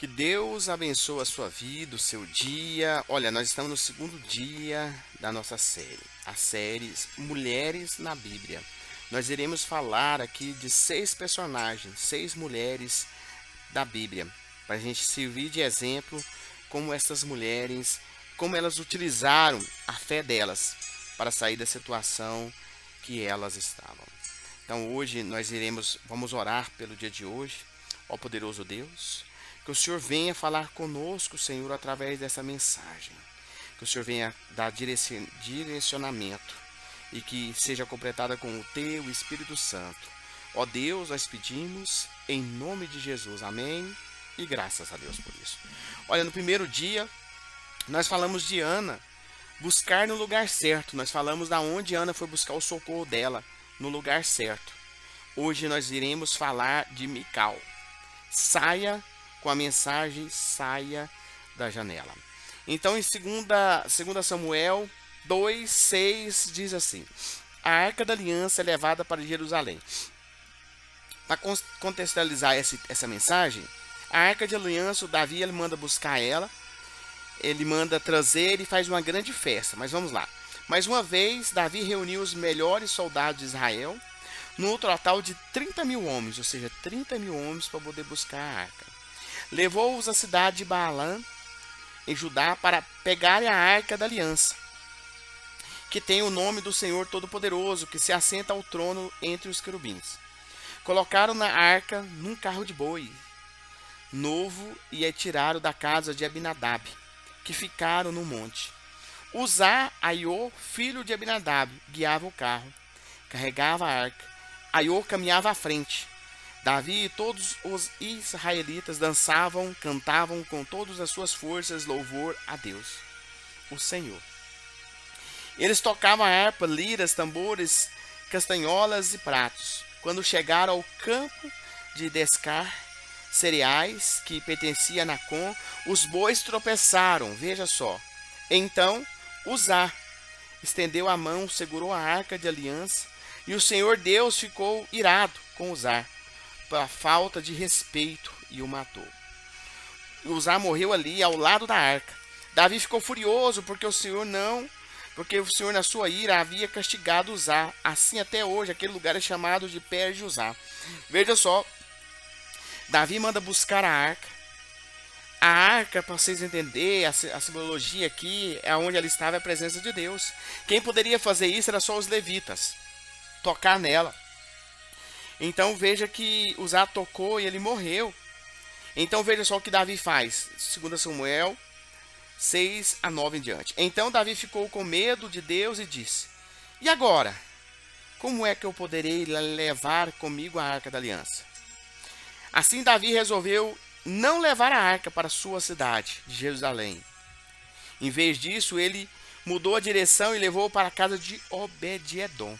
Que Deus abençoe a sua vida, o seu dia. Olha, nós estamos no segundo dia da nossa série, a série Mulheres na Bíblia. Nós iremos falar aqui de 6 personagens, 6 mulheres da Bíblia, para a gente servir de exemplo como essas mulheres, como elas utilizaram a fé delas para sair da situação que elas estavam. Então hoje vamos orar pelo dia de hoje, ó poderoso Deus. Que o Senhor venha falar conosco, Senhor, através dessa mensagem. Que o Senhor venha dar direcionamento e que seja completada com o Teu Espírito Santo. Ó Deus, nós pedimos em nome de Jesus. Amém. E graças a Deus por isso. Olha, no primeiro dia, nós falamos de Ana buscar no lugar certo. Nós falamos da onde Ana foi buscar o socorro dela, no lugar certo. Hoje nós iremos falar de Mical. Saia com a mensagem, saia da janela. Então em 2 Samuel 2:6 diz assim: a arca da aliança é levada para Jerusalém. Para contextualizar essa mensagem, a arca de aliança, o Davi ele manda buscar ela, ele manda trazer e faz uma grande festa. Mas vamos lá. Mais uma vez, Davi reuniu os melhores soldados de Israel, num total de 30.000 homens, ou seja, 30.000 homens para poder buscar a arca. Levou-os à cidade de Baalã, em Judá, para pegarem a arca da aliança, que tem o nome do Senhor Todo-Poderoso, que se assenta ao trono entre os querubins. Colocaram na arca num carro de boi novo e a tiraram da casa de Abinadab, que ficaram no monte. Uzá, Aiô, filho de Abinadab, guiava o carro, carregava a arca. Aiô caminhava à frente. Davi e todos os israelitas dançavam, cantavam com todas as suas forças louvor a Deus, o Senhor. Eles tocavam a harpa, liras, tambores, castanholas e pratos. Quando chegaram ao campo de descar cereais, que pertencia a Nacon, os bois tropeçaram, veja só. Então Uzá estendeu a mão, segurou a arca de aliança, e o Senhor Deus ficou irado com Uzá, pela falta de respeito, e o matou. Uzá morreu ali ao lado da arca. Davi ficou furioso porque o Senhor na sua ira havia castigado Uzá. Assim até hoje aquele lugar é chamado de Pé de Uzá. Veja só, Davi manda buscar a arca. A arca, para vocês entenderem, a simbologia aqui é onde ela estava a presença de Deus. Quem poderia fazer isso era só os levitas, tocar nela. Então veja que Uzá tocou e ele morreu. Então veja só o que Davi faz. 2 Samuel 6:9 em diante. Então Davi ficou com medo de Deus e disse: e agora? Como é que eu poderei levar comigo a arca da aliança? Assim Davi resolveu não levar a arca para sua cidade de Jerusalém. Em vez disso, ele mudou a direção e levou para a casa de Obed-edom,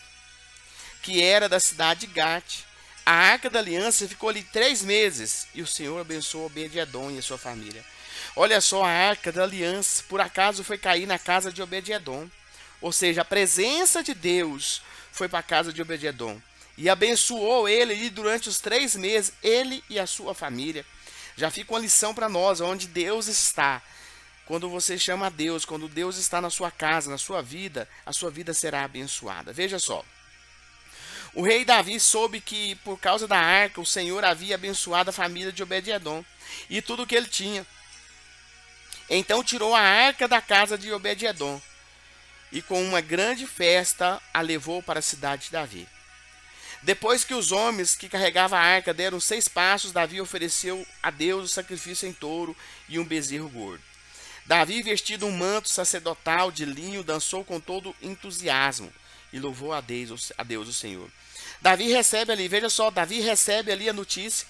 que era da cidade de Gate. A arca da aliança ficou ali 3 meses e o Senhor abençoou Obed-edom e a sua família. Olha só, a arca da aliança por acaso foi cair na casa de Obed-edom. Ou seja, a presença de Deus foi para a casa de Obed-edom e abençoou ele ali durante os 3 meses, ele e a sua família. Já fica uma lição para nós, onde Deus está. Quando você chama a Deus, quando Deus está na sua casa, na sua vida, a sua vida será abençoada. Veja só. O rei Davi soube que, por causa da arca, o Senhor havia abençoado a família de Obed-edom e tudo o que ele tinha. Então tirou a arca da casa de Obed-edom e, com uma grande festa, a levou para a cidade de Davi. Depois que os homens que carregavam a arca deram 6 passos, Davi ofereceu a Deus o sacrifício em touro e um bezerro gordo. Davi, vestido um manto sacerdotal de linho, dançou com todo entusiasmo e louvou a Deus o Senhor. Davi recebe ali, veja só, Davi recebe ali a notícia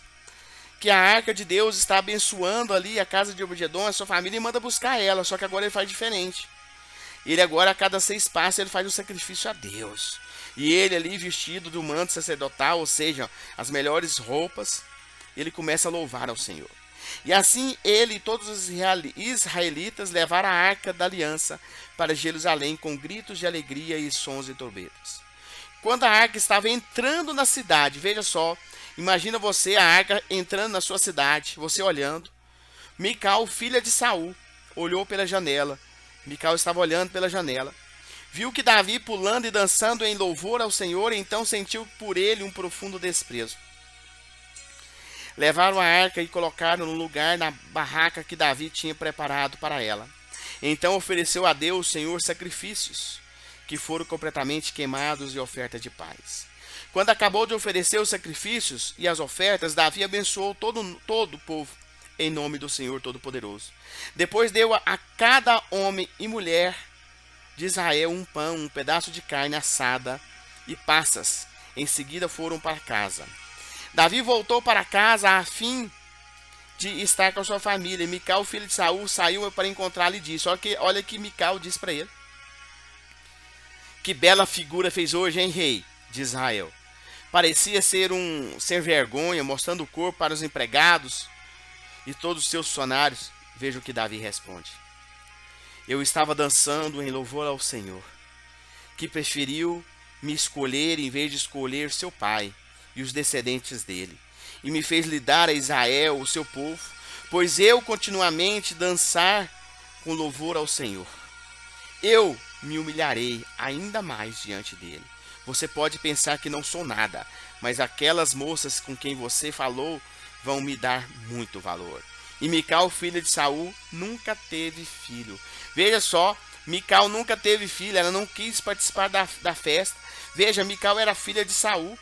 que a arca de Deus está abençoando ali a casa de Obed-edom, a sua família, e manda buscar ela, só que agora ele faz diferente. Ele agora, a cada 6 passos, ele faz um sacrifício a Deus. E ele ali, vestido do manto sacerdotal, ou seja, as melhores roupas, ele começa a louvar ao Senhor. E assim ele e todos os israelitas levaram a arca da aliança para Jerusalém com gritos de alegria e sons de trombetas. Quando a arca estava entrando na cidade, veja só, imagina você, a arca entrando na sua cidade, você olhando. Mical, filha de Saul, olhou pela janela. Mical estava olhando pela janela. Viu que Davi pulando e dançando em louvor ao Senhor, e então sentiu por ele um profundo desprezo. Levaram a arca e colocaram no lugar na barraca que Davi tinha preparado para ela. Então ofereceu a Deus, o Senhor, sacrifícios, que foram completamente queimados e oferta de paz. Quando acabou de oferecer os sacrifícios e as ofertas, Davi abençoou todo o povo, em nome do Senhor Todo-Poderoso. Depois deu a cada homem e mulher de Israel um pão, um pedaço de carne assada e passas. Em seguida foram para casa. Davi voltou para casa a fim de estar com a sua família. E Mical, filho de Saul, saiu para encontrá-lo e disse: olha que Mical disse para ele. Que bela figura fez hoje, hein, rei de Israel. Parecia ser vergonha, mostrando o corpo para os empregados e todos os seus funcionários. Veja o que Davi responde. Eu estava dançando em louvor ao Senhor, que preferiu me escolher em vez de escolher seu pai e os descendentes dele, e me fez lhe dar a Israel, o seu povo, pois eu continuamente dançar com louvor ao Senhor. Eu me humilharei ainda mais diante dele. Você pode pensar que não sou nada, mas aquelas moças com quem você falou vão me dar muito valor. E Mical, filha de Saul, nunca teve filho. Veja só, Mical nunca teve filho, ela não quis participar da festa. Veja, Mical era filha de Saul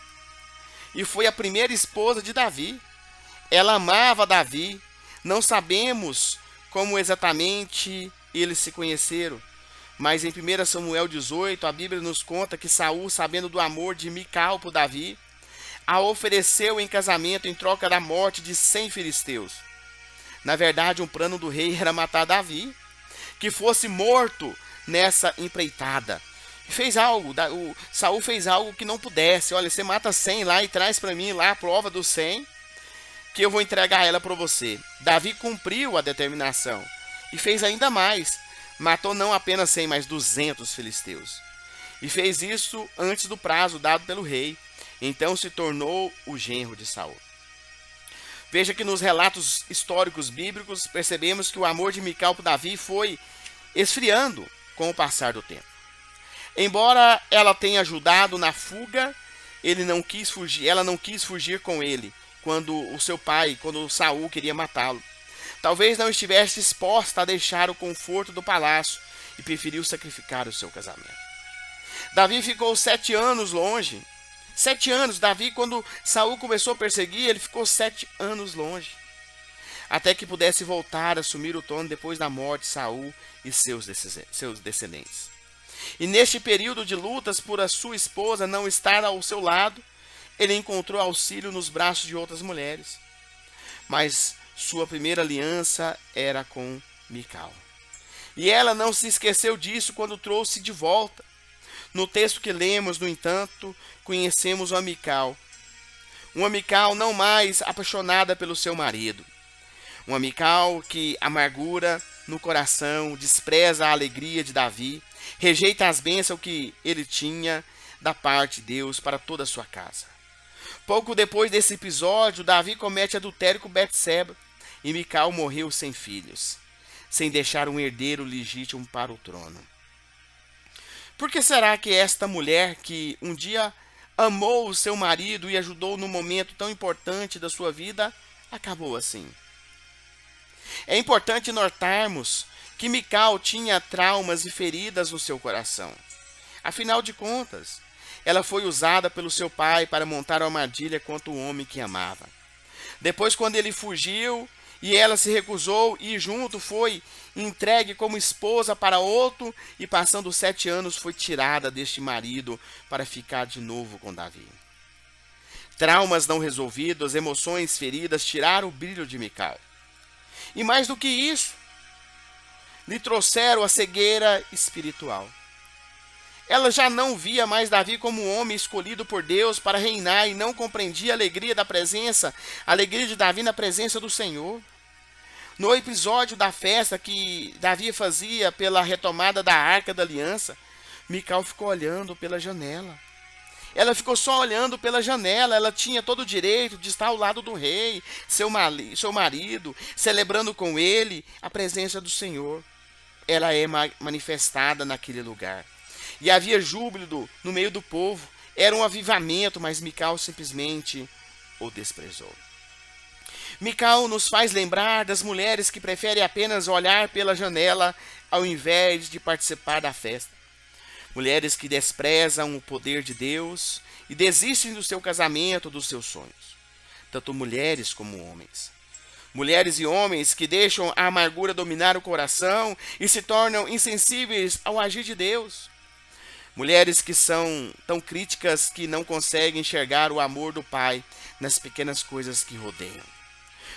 e foi a primeira esposa de Davi. Ela amava Davi. Não sabemos como exatamente eles se conheceram, mas em 1 Samuel 18, a Bíblia nos conta que Saul, sabendo do amor de Mical por Davi, a ofereceu em casamento em troca da morte de 100 filisteus. Na verdade, um plano do rei era matar Davi, que fosse morto nessa empreitada. Saul fez algo que não pudesse. Olha, você mata 100 lá e traz para mim lá a prova dos 100, que eu vou entregar ela para você. Davi cumpriu a determinação e fez ainda mais. Matou não apenas 100, mas 200 filisteus. E fez isso antes do prazo dado pelo rei. Então se tornou o genro de Saul. Veja que nos relatos históricos bíblicos percebemos que o amor de Mical por Davi foi esfriando com o passar do tempo. Embora ela tenha ajudado na fuga, ela não quis fugir com ele quando Saul queria matá-lo. Talvez não estivesse disposta a deixar o conforto do palácio e preferiu sacrificar o seu casamento. Davi ficou 7 anos longe. 7 anos, Davi, quando Saul começou a perseguir, ele ficou 7 anos longe, até que pudesse voltar a assumir o trono depois da morte de Saul e seus descendentes. E neste período de lutas por a sua esposa não estar ao seu lado, ele encontrou auxílio nos braços de outras mulheres. Mas sua primeira aliança era com Mical. E ela não se esqueceu disso quando trouxe de volta. No texto que lemos, no entanto, conhecemos uma Mical não mais apaixonada pelo seu marido. Uma Mical que amargura no coração, despreza a alegria de Davi, rejeita as bênçãos que ele tinha da parte de Deus para toda a sua casa. Pouco depois desse episódio, Davi comete adultério com Betseba e Mical morreu sem filhos, sem deixar um herdeiro legítimo para o trono. Por que será que esta mulher que um dia amou o seu marido e ajudou num momento tão importante da sua vida, acabou assim? É importante notarmos que Mical tinha traumas e feridas no seu coração. Afinal de contas, ela foi usada pelo seu pai para montar uma armadilha contra o homem que amava. Depois, quando ele fugiu e ela se recusou e junto, foi entregue como esposa para outro e passando 7 anos foi tirada deste marido para ficar de novo com Davi. Traumas não resolvidos, emoções feridas tiraram o brilho de Mical. E mais do que isso, lhe trouxeram a cegueira espiritual. Ela já não via mais Davi como um homem escolhido por Deus para reinar e não compreendia a alegria a alegria de Davi na presença do Senhor. No episódio da festa que Davi fazia pela retomada da Arca da Aliança, Mical ficou olhando pela janela. Ela ficou só olhando pela janela. Ela tinha todo o direito de estar ao lado do rei, seu marido, celebrando com ele a presença do Senhor. Ela é manifestada naquele lugar. E havia júbilo no meio do povo. Era um avivamento, mas Mical simplesmente o desprezou. Mical nos faz lembrar das mulheres que preferem apenas olhar pela janela ao invés de participar da festa. Mulheres que desprezam o poder de Deus e desistem do seu casamento, dos seus sonhos. Tanto mulheres como homens. Mulheres e homens que deixam a amargura dominar o coração e se tornam insensíveis ao agir de Deus. Mulheres que são tão críticas que não conseguem enxergar o amor do Pai nas pequenas coisas que rodeiam.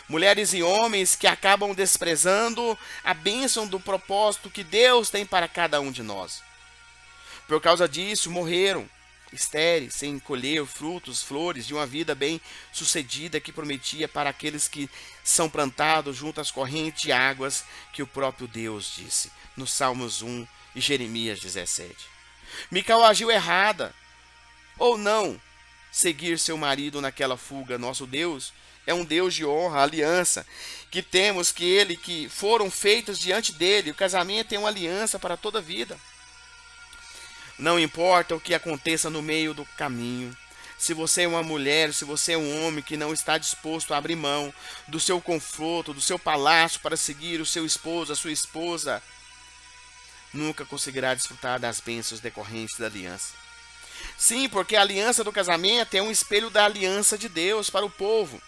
Mulheres e homens que acabam desprezando a bênção do propósito que Deus tem para cada um de nós. Por causa disso, morreram, estéreis, sem colher frutos, flores de uma vida bem-sucedida que prometia para aqueles que são plantados junto às correntes de águas que o próprio Deus disse, nos Salmos 1 e Jeremias 17. Mical agiu errada, ou não seguir seu marido naquela fuga. Nosso Deus é um Deus de honra, aliança, que temos que ele, que foram feitos diante dele. O casamento é uma aliança para toda a vida. Não importa o que aconteça no meio do caminho. Se você é uma mulher, se você é um homem que não está disposto a abrir mão do seu conforto, do seu palácio para seguir o seu esposo, a sua esposa, nunca conseguirá desfrutar das bênçãos decorrentes da aliança. Sim, porque a aliança do casamento é um espelho da aliança de Deus para o povo.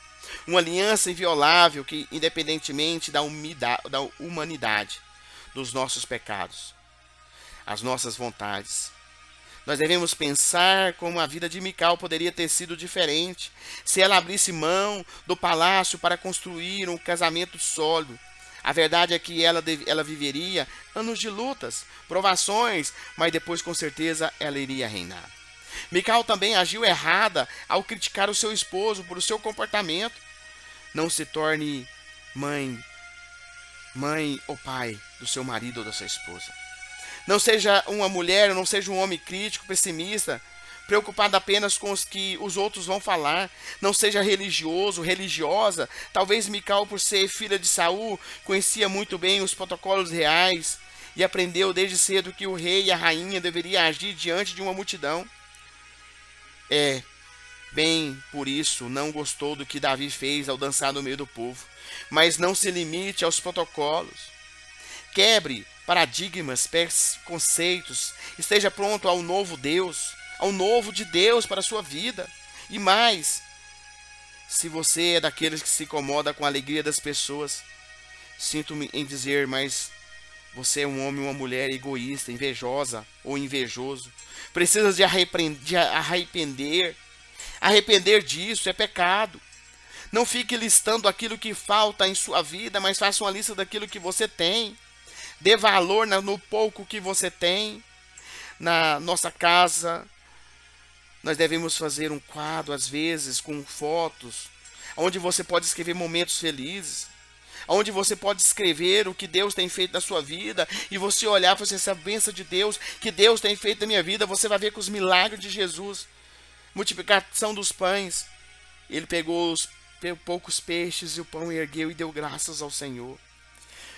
Uma aliança inviolável que, independentemente da humanidade, dos nossos pecados, as nossas vontades, nós devemos pensar como a vida de Mical poderia ter sido diferente se ela abrisse mão do palácio para construir um casamento sólido. A verdade é que ela viveria anos de lutas, provações, mas depois com certeza ela iria reinar. Mical também agiu errada ao criticar o seu esposo por o seu comportamento. Não se torne mãe ou pai do seu marido ou da sua esposa. Não seja uma mulher, não seja um homem crítico, pessimista, preocupado apenas com os que os outros vão falar. Não seja religioso, religiosa. Talvez Mical, por ser filha de Saul, conhecia muito bem os protocolos reais e aprendeu desde cedo que o rei e a rainha deveriam agir diante de uma multidão. Bem, por isso, não gostou do que Davi fez ao dançar no meio do povo. Mas não se limite aos protocolos. Quebre paradigmas, conceitos. Esteja pronto ao novo Deus, ao novo de Deus para a sua vida. E mais, se você é daqueles que se incomoda com a alegria das pessoas, sinto-me em dizer, mas você é um homem ou uma mulher egoísta, invejosa ou invejoso. Precisa de arrepender. Arrepender disso é pecado. Não fique listando aquilo que falta em sua vida, mas faça uma lista daquilo que você tem. Dê valor no pouco que você tem. Na nossa casa, nós devemos fazer um quadro, às vezes, com fotos, onde você pode escrever momentos felizes, onde você pode escrever o que Deus tem feito na sua vida, e você olhar para essa bênção de Deus, que Deus tem feito na minha vida, você vai ver que os milagres de Jesus, multiplicação dos pães, ele pegou os poucos peixes e o pão ergueu e deu graças ao Senhor,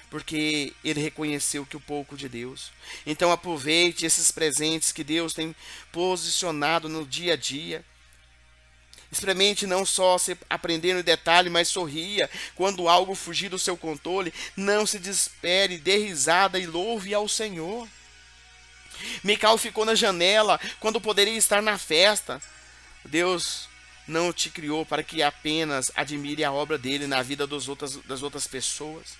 porque ele reconheceu que o pouco de Deus. Então aproveite esses presentes que Deus tem posicionado no dia a dia. Experimente não só se aprender no detalhe, mas sorria quando algo fugir do seu controle. Não se desespere, dê risada e louve ao Senhor. Mical ficou na janela quando poderia estar na festa. Deus não te criou para que apenas admire a obra dele na vida das outras pessoas.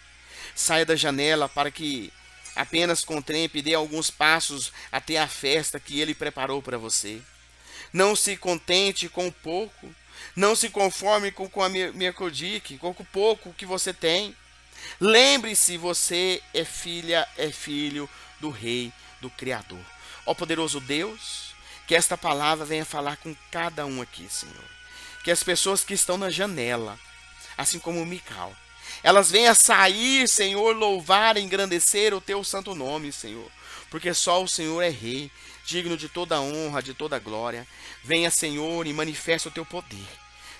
Saia da janela para que apenas contemple e dê alguns passos até a festa que ele preparou para você. Não se contente com o pouco. Não se conforme com a mercodique, com o pouco que você tem. Lembre-se, você é filha, é filho do Rei, do Criador. Ó poderoso Deus, que esta palavra venha falar com cada um aqui, Senhor. Que as pessoas que estão na janela, assim como Mical, elas venham sair, Senhor, louvar e engrandecer o teu santo nome, Senhor. Porque só o Senhor é rei, digno de toda honra, de toda glória. Venha, Senhor, e manifesta o teu poder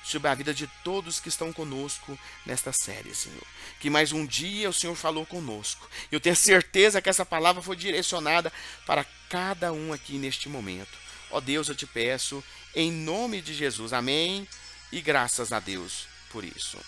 sobre a vida de todos que estão conosco nesta série, Senhor. Que mais um dia o Senhor falou conosco. Eu tenho certeza que essa palavra foi direcionada para cada um aqui neste momento. Ó Deus, eu te peço, em nome de Jesus. Amém. E graças a Deus por isso.